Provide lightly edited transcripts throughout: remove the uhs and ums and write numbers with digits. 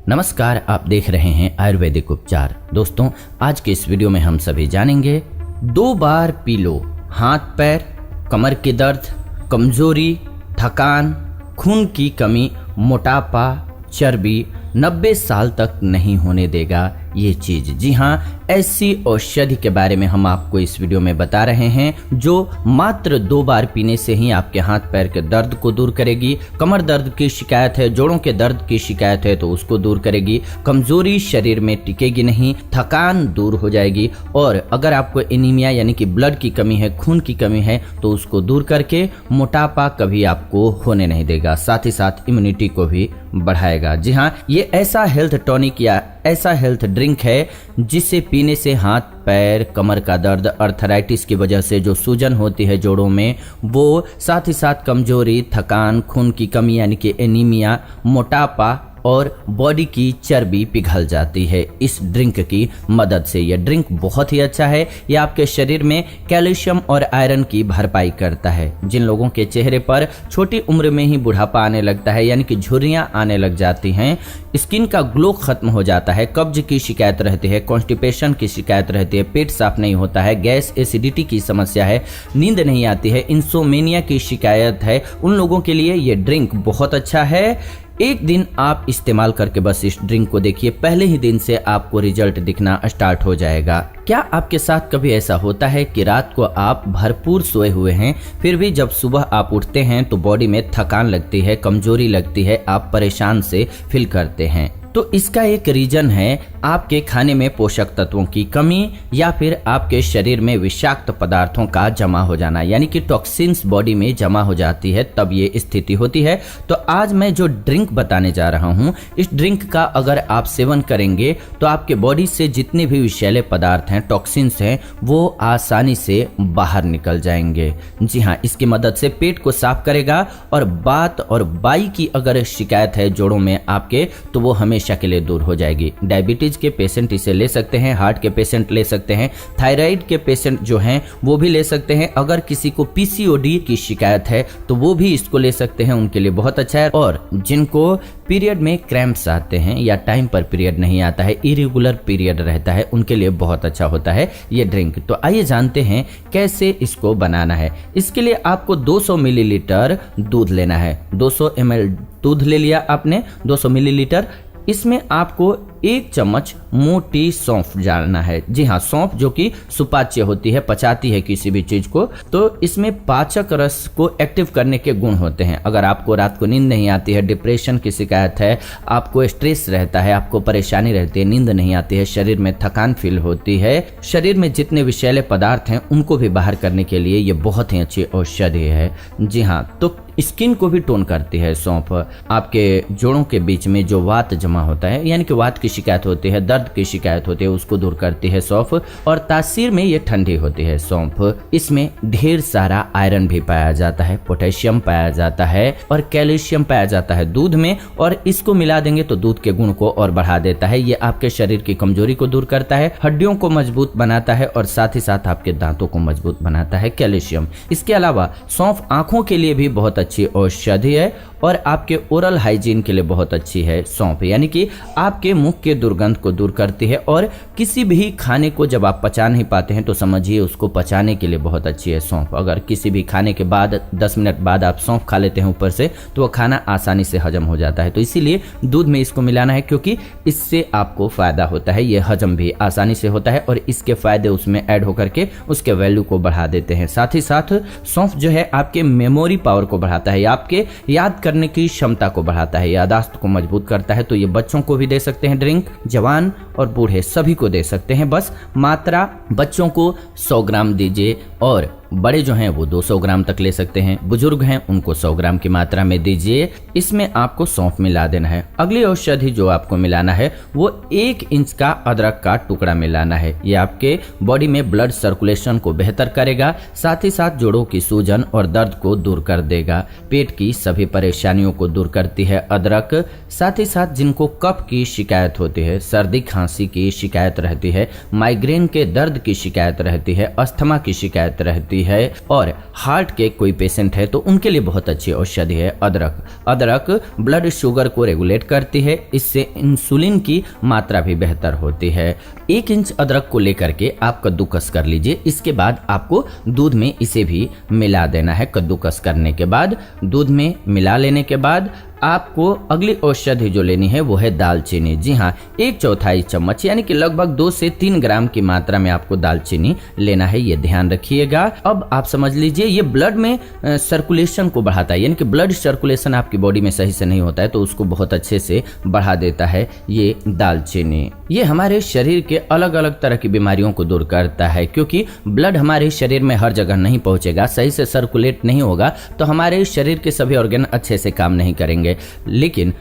नमस्कार, आप देख रहे हैं आयुर्वेदिक उपचार। दोस्तों, आज के इस वीडियो में हम सभी जानेंगे 2 बार पी लो हाथ पैर, कमर के दर्द, कमजोरी, थकान, खून की कमी, मोटापा, चर्बी 90 साल तक नहीं होने देगा ये चीज। जी हाँ, ऐसी औषधि के बारे में हम आपको इस वीडियो में बता रहे हैं जो मात्र 2 बार पीने से ही आपके हाथ पैर के दर्द को दूर करेगी। कमर दर्द की शिकायत है, जोड़ों के दर्द की शिकायत है तो उसको दूर करेगी। कमजोरी शरीर में टिकेगी नहीं, थकान दूर हो जाएगी। और अगर आपको एनीमिया यानी कि ब्लड की कमी है, खून की कमी है तो उसको दूर करके मोटापा कभी आपको होने नहीं देगा। साथ ही साथ इम्यूनिटी को भी बढ़ाएगा। जी हाँ, ये ऐसा हेल्थ टॉनिक या ऐसा हेल्थ ड्रिंक है जिसे पीने से हाथ पैर, कमर का दर्द, अर्थराइटिस की वजह से जो सूजन होती है जोड़ों में वो, साथ ही साथ कमजोरी, थकान, खून की कमी यानी कि एनीमिया, मोटापा और बॉडी की चर्बी पिघल जाती है इस ड्रिंक की मदद से। यह ड्रिंक बहुत ही अच्छा है। यह आपके शरीर में कैल्शियम और आयरन की भरपाई करता है। जिन लोगों के चेहरे पर छोटी उम्र में ही बुढ़ापा आने लगता है यानी कि झुर्रियां आने लग जाती हैं, स्किन का ग्लो खत्म हो जाता है, कब्ज की शिकायत रहती है, कॉन्स्टिपेशन की शिकायत रहती है, पेट साफ नहीं होता है, गैस एसिडिटी की समस्या है, नींद नहीं आती है, इंसोमेनिया की शिकायत है, उन लोगों के लिए ये ड्रिंक बहुत अच्छा है। एक दिन आप इस्तेमाल करके बस इस ड्रिंक को देखिए, पहले ही दिन से आपको रिजल्ट दिखना स्टार्ट हो जाएगा। क्या आपके साथ कभी ऐसा होता है कि रात को आप भरपूर सोए हुए हैं, फिर भी जब सुबह आप उठते हैं तो बॉडी में थकान लगती है, कमजोरी लगती है, आप परेशान से फील करते हैं? तो इसका एक रीजन है आपके खाने में पोषक तत्वों की कमी या फिर आपके शरीर में विषाक्त पदार्थों का जमा हो जाना, यानी कि टॉक्सिन्स बॉडी में जमा हो जाती है, तब ये स्थिति होती है। तो आज मैं जो ड्रिंक बताने जा रहा हूँ, इस ड्रिंक का अगर आप सेवन करेंगे तो आपके बॉडी से जितने भी विषैले पदार्थ हैं, टॉक्सिन्स हैं, वो आसानी से बाहर निकल जाएंगे। जी हाँ, इसकी मदद से पेट को साफ करेगा। और बात और बाई की अगर शिकायत है जोड़ों में आपके, तो वो हमेशा के लिए दूर हो जाएगी। डायबिटीज के पेशेंट इसे ले सकते हैं, हार्ट के पेशेंट ले सकते हैं, थायराइड के पेशेंट जो हैं वो भी ले सकते हैं। अगर किसी को पीसीओडी की शिकायत है तो वो भी इसको ले सकते हैं, उनके लिए बहुत अच्छा है। और जिनको पीरियड में क्रैम्प्स आते हैं या टाइम पर पीरियड नहीं आता है, इरेगुलर पीरियड रहता है, उनके लिए बहुत अच्छा होता है ये ड्रिंक। तो आइए जानते हैं कैसे इसको बनाना है। इसके लिए आपको 200 मिलीलीटर दूध लेना है। 200 ml दूध ले लिया आपने, 200 मिलीलीटर। इसमें आपको 1 चम्मच मोटी सौंफ डालना है। जी हाँ, सौंफ जो कि सुपाच्य होती है, पचाती है किसी भी चीज को, तो इसमें पाचक रस को एक्टिव करने के गुण होते हैं। अगर आपको रात को नींद नहीं आती है, डिप्रेशन की शिकायत है, आपको स्ट्रेस रहता है, आपको परेशानी रहती है, नींद नहीं आती है, शरीर में थकान फील होती है, शरीर में जितने विषैले पदार्थ हैं उनको भी बाहर करने के लिए ये बहुत ही अच्छी औषधि है। जी हाँ, तो स्किन को भी टोन करती है सौंफ। आपके जोड़ों के बीच में जो वात जमा होता है यानी कि वात की शिकायत होती है, दर्द की शिकायत होती है, उसको दूर करती है सौंफ। और तासीर में ये ठंडी होती है सौंफ। इसमें ढेर सारा आयरन भी पाया जाता है, पोटेशियम पाया जाता है और कैल्शियम पाया जाता है दूध में। और इसको मिला देंगे तो दूध के गुण को और बढ़ा देता है। ये आपके शरीर की कमजोरी को दूर करता है, हड्डियों को मजबूत बनाता है और साथ ही साथ आपके दांतों को मजबूत बनाता है कैल्शियम। इसके अलावा सौंफ आंखों के लिए भी बहुत अच्छी औषधि है और आपके ओरल हाइजीन के लिए बहुत अच्छी है सौंफ, यानी कि आपके मुख के दुर्गंध को दूर करती है। और किसी भी खाने को जब आप पचा नहीं पाते हैं तो समझिए उसको पचाने के लिए बहुत अच्छी है सौंफ। अगर किसी भी खाने के बाद 10 मिनट बाद आप सौंफ खा लेते हैं ऊपर से, तो वो खाना आसानी से हजम हो जाता है। तो इसीलिए दूध में इसको मिलाना है, क्योंकि इससे आपको फायदा होता है, ये हजम भी आसानी से होता है और इसके फायदे उसमें ऐड होकर के उसके वैल्यू को बढ़ा देते हैं। साथ ही साथ सौंफ जो है आपके मेमोरी पावर को बढ़ाता है, आपके याद करने की क्षमता को बढ़ाता है, याददाश्त को मजबूत करता है। तो ये बच्चों को भी दे सकते हैं ड्रिंक, जवान और बूढ़े सभी को दे सकते हैं। बस मात्रा बच्चों को 100 ग्राम दीजिए और बड़े जो हैं वो 200 ग्राम तक ले सकते हैं, बुजुर्ग हैं उनको 100 ग्राम की मात्रा में दीजिए। इसमें आपको सौंफ मिला देना है। अगली औषधि जो आपको मिलाना है वो 1 इंच का अदरक का टुकड़ा मिलाना है। ये आपके बॉडी में ब्लड सर्कुलेशन को बेहतर करेगा, साथ ही साथ जोड़ों की सूजन और दर्द को दूर कर देगा। पेट की सभी परेशानियों को दूर करती है अदरक। साथ ही साथ जिनको कफ की शिकायत होती है, सर्दी खांसी की शिकायत रहती है, माइग्रेन के दर्द की शिकायत रहती है, अस्थमा की शिकायत रहती है और हार्ट के कोई पेशेंट है तो उनके लिए बहुत अच्छी औषधि है अदरक। अदरक ब्लड शुगर को रेगुलेट करती है, इससे इंसुलिन की मात्रा भी बेहतर होती है। 1 इंच अदरक को लेकर के आप कद्दूकस कर लीजिए। इसके बाद आपको दूध में इसे भी मिला देना है। कद्दूकस करने के बाद दूध में मिला लेने के बाद आपको अगली औषधि जो लेनी है वो है दालचीनी। जी हाँ, 1/4 चम्मच यानी कि लगभग 2 से 3 ग्राम की मात्रा में आपको दालचीनी लेना है, ये ध्यान रखिएगा। अब आप समझ लीजिए ये ब्लड में सर्कुलेशन को बढ़ाता है, यानी कि ब्लड सर्कुलेशन आपकी बॉडी में सही से नहीं होता है तो उसको बहुत अच्छे से बढ़ा देता है ये दालचीनी। ये हमारे शरीर के अलग अलग तरह की बीमारियों को दूर करता है, क्योंकि ब्लड हमारे शरीर में हर जगह नहीं पहुंचेगा, सही से सर्कुलेट नहीं होगा तो हमारे शरीर के सभी ऑर्गन अच्छे से काम नहीं करेंगे। लेकिन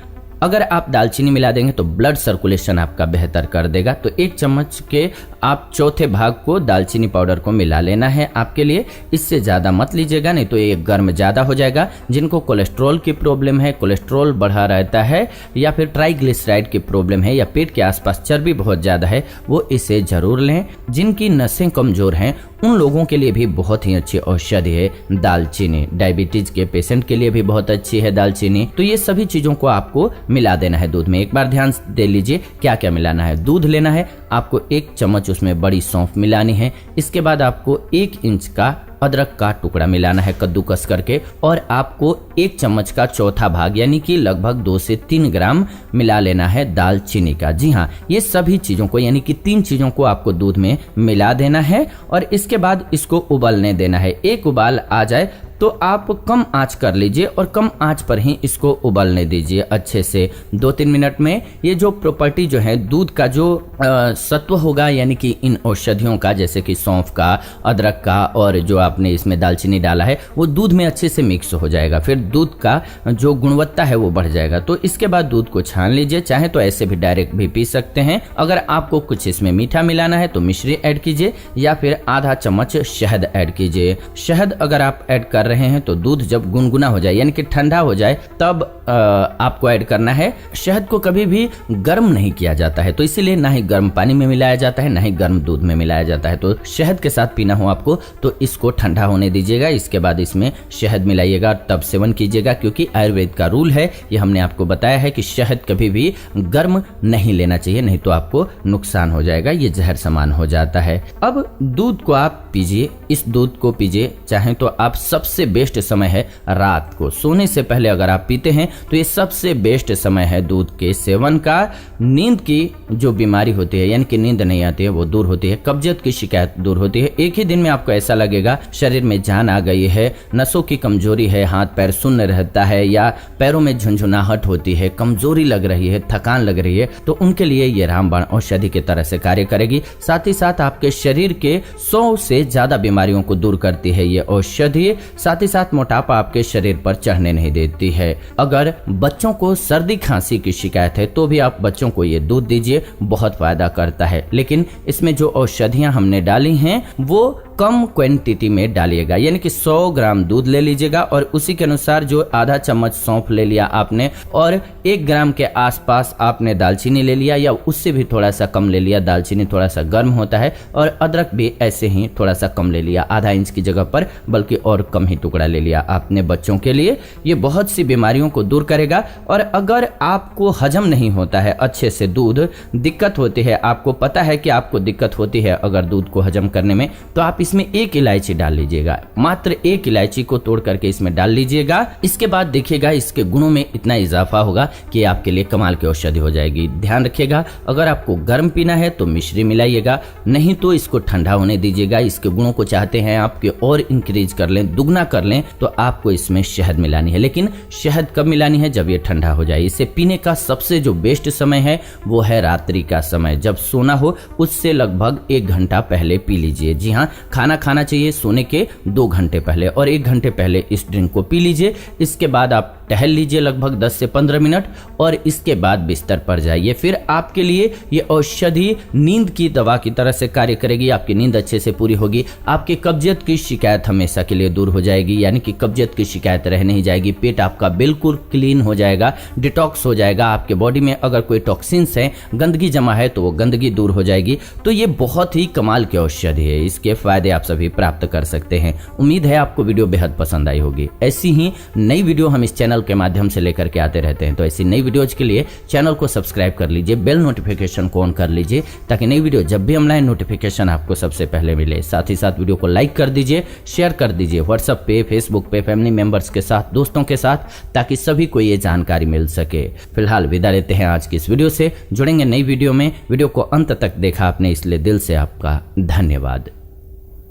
अगर आप दालचीनी मिला देंगे तो ब्लड सर्कुलेशन आपका बेहतर कर देगा। तो 1 चम्मच के आप 1/4 भाग को दालचीनी पाउडर को मिला लेना है आपके लिए। इससे ज़्यादा मत लीजिएगा, नहीं तो ये गर्म ज़्यादा हो जाएगा। जिनको कोलेस्ट्रॉल की प्रॉब्लम है, कोलेस्ट्रॉल बढ़ा रहता है या फिर ट्राइग्लिसराइड की प्रॉब्लम है या पेट के आसपास चर्बी बहुत ज़्यादा है, वो इसे ज़रूर लें। जिनकी नसें कमज़ोर हैं उन लोगों के लिए भी बहुत ही अच्छी औषधि है दालचीनी। डायबिटीज के पेशेंट के लिए भी बहुत अच्छी है दालचीनी। तो ये सभी चीज़ों को आपको मिला देना है दूध में। एक बार ध्यान दे लीजिए क्या क्या मिलाना है। दूध लेना है आपको, 1 चम्मच उसमें बड़ी सौंफ मिलानी है। इसके बाद आपको 1 इंच का अदरक का टुकड़ा मिलाना है कद्दूकस करके, और आपको 1 चम्मच का 1/4 भाग यानी कि लगभग 2 से 3 ग्राम मिला लेना है दालचीनी का। जी हाँ, ये सभी चीज़ों को यानी कि 3 चीज़ों को आपको दूध में मिला देना है और इसके बाद इसको उबलने देना है। एक उबाल आ जाए तो आप कम आंच कर लीजिए और कम आंच पर ही इसको उबलने दीजिए अच्छे से 2-3 मिनट में। ये जो प्रॉपर्टी जो है दूध का जो सत्व होगा यानी कि इन औषधियों का, जैसे कि सौंफ का, अदरक का और जो आपने इसमें दालचीनी डाला है, वो दूध में अच्छे से मिक्स हो जाएगा। फिर दूध का जो गुणवत्ता है वो बढ़ जाएगा। तो इसके बाद दूध को छान लीजिए, चाहे तो ऐसे भी डायरेक्ट भी पी सकते हैं। अगर आपको कुछ इसमें मीठा मिलाना है तो मिश्री ऐड कीजिए या फिर आधा चम्मच शहद ऐड कीजिए। शहद अगर आप ऐड कर रहे हैं तो दूध जब गुनगुना हो जाए यानी कि ठंडा हो जाए तब आपको ऐड करना है। शहद को कभी भी गर्म नहीं किया जाता है, तो इसीलिए ना ही गर्म पानी में मिलाया जाता है ना ही गर्म दूध में मिलाया जाता है। तो शहद के साथ पीना हो आपको तो इसको ठंडा होने दीजिएगा, इसके बाद इसमें शहद मिलाइएगा तब सेवन कीजिएगा, क्योंकि आयुर्वेद का रूल है, ये हमने आपको बताया है कि शहद कभी भी गर्म नहीं लेना चाहिए, नहीं तो आपको नुकसान हो जाएगा, ये जहर समान हो जाता है। अब दूध को आप पीजिए, इस दूध को पीजिए, चाहे तो आप सबसे बेस्ट समय है रात को सोने से पहले अगर आप पीते हैं तो ये सबसे बेस्ट समय है दूध के सेवन का। नींद की जो बीमारी होती है यानी कि नींद नहीं आती है वो दूर होती है, कब्जियत की शिकायत दूर होती है। एक ही दिन में आपको ऐसा लगेगा शरीर में जान आ गई है, नसों की कमजोरी है, हाथ पैर सुन्न रहता है या पैरों में झुंझुनाहट होती है, कमजोरी लग रही है, थकान लग रही है, तो उनके लिए ये रामबाण औषधि की तरह से कार्य करेगी। साथ ही साथ आपके शरीर के 100 से ज्यादा बीमारियों को दूर करती है ये औषधि। साथ ही साथ मोटापा आपके शरीर पर चढ़ने नहीं देती है। अगर बच्चों को सर्दी खांसी की शिकायत है तो भी आप बच्चों को ये दूध दीजिए, बहुत फायदा करता है। लेकिन इसमें जो औषधियां हमने डाली हैं वो कम क्वांटिटी में डालिएगा, यानी कि 100 ग्राम दूध ले लीजिएगा और उसी के अनुसार जो आधा चम्मच सौंफ ले लिया आपने और 1 ग्राम के आसपास आपने दालचीनी ले लिया या उससे भी थोड़ा सा कम ले लिया। दालचीनी थोड़ा सा गर्म होता है और अदरक भी ऐसे ही थोड़ा सा कम ले लिया, आधा इंच की जगह पर बल्कि और कम ही टुकड़ा ले लिया आपने बच्चों के लिए। ये बहुत सी बीमारियों को दूर करेगा। और अगर आपको हजम नहीं होता है अच्छे से दूध, दिक्कत होती है, आपको पता है कि आपको दिक्कत होती है अगर दूध को हजम करने में, तो आप इसमें 1 इलायची डाल लीजिएगा, मात्र 1 इलायची को तोड़ करके इसमें डाल लीजिएगा। इसके बाद देखिएगा इसके गुणों में इतना इजाफा होगा कि आपके लिए कमाल की औषधि हो जाएगी। ध्यान रखिएगा, अगर आपको गर्म पीना है तो मिश्री मिलाइएगा, नहीं तो इसको ठंडा होने दीजिएगा। इसके गुणों को चाहते हैं आपके और इंक्रीज कर लें, दुगना कर लें, तो आपको इसमें शहद मिलानी है। लेकिन शहद कब मिलानी है? जब ये ठंडा हो जाए। इसे पीने का सबसे जो बेस्ट समय है वो है रात्रि का समय, जब सोना हो उससे लगभग 1 घंटा पहले पी लीजिए। जी हाँ, खाना खाना चाहिए सोने के 2 घंटे पहले और 1 घंटे पहले इस ड्रिंक को पी लीजिए। इसके बाद आप टहल लीजिए लगभग 10 से 15 मिनट और इसके बाद बिस्तर पर जाइए। फिर आपके लिए ये औषधि नींद की दवा की तरह से कार्य करेगी, आपकी नींद अच्छे से पूरी होगी, आपकी कब्जियत की शिकायत हमेशा के लिए दूर हो जाएगी, यानी कि कब्जियत की शिकायत रह नहीं जाएगी, पेट आपका बिल्कुल क्लीन हो जाएगा, डिटॉक्स हो जाएगा। आपके बॉडी में अगर कोई टॉक्सिन्स है, गंदगी जमा है, तो वो गंदगी दूर हो जाएगी। तो ये बहुत ही कमाल की औषधि है, इसके फायदे फायदे आप सभी प्राप्त कर सकते हैं। उम्मीद है आपको वीडियो बेहद पसंद आई होगी। ऐसी ही नई वीडियो हम इस चैनल के माध्यम से लेकर के आते रहते हैं, तो ऐसी नई वीडियोज के लिए चैनल को सब्सक्राइब कर लीजिए, बेल नोटिफिकेशन को ऑन कर लीजिए ताकि नई वीडियो जब भी हम लाए नोटिफिकेशन आपको सबसे पहले मिले। साथ ही साथ वीडियो को लाइक कर दीजिए, शेयर कर दीजिए व्हाट्सएप पे, फेसबुक पे, फैमिली मेंबर्स के साथ, दोस्तों के साथ, ताकि सभी को ये जानकारी मिल सके। फिलहाल विदा लेते हैं आज की इस वीडियो से, जुड़ेंगे नई वीडियो में। वीडियो को अंत तक देखा आपने इसलिए दिल से आपका धन्यवाद।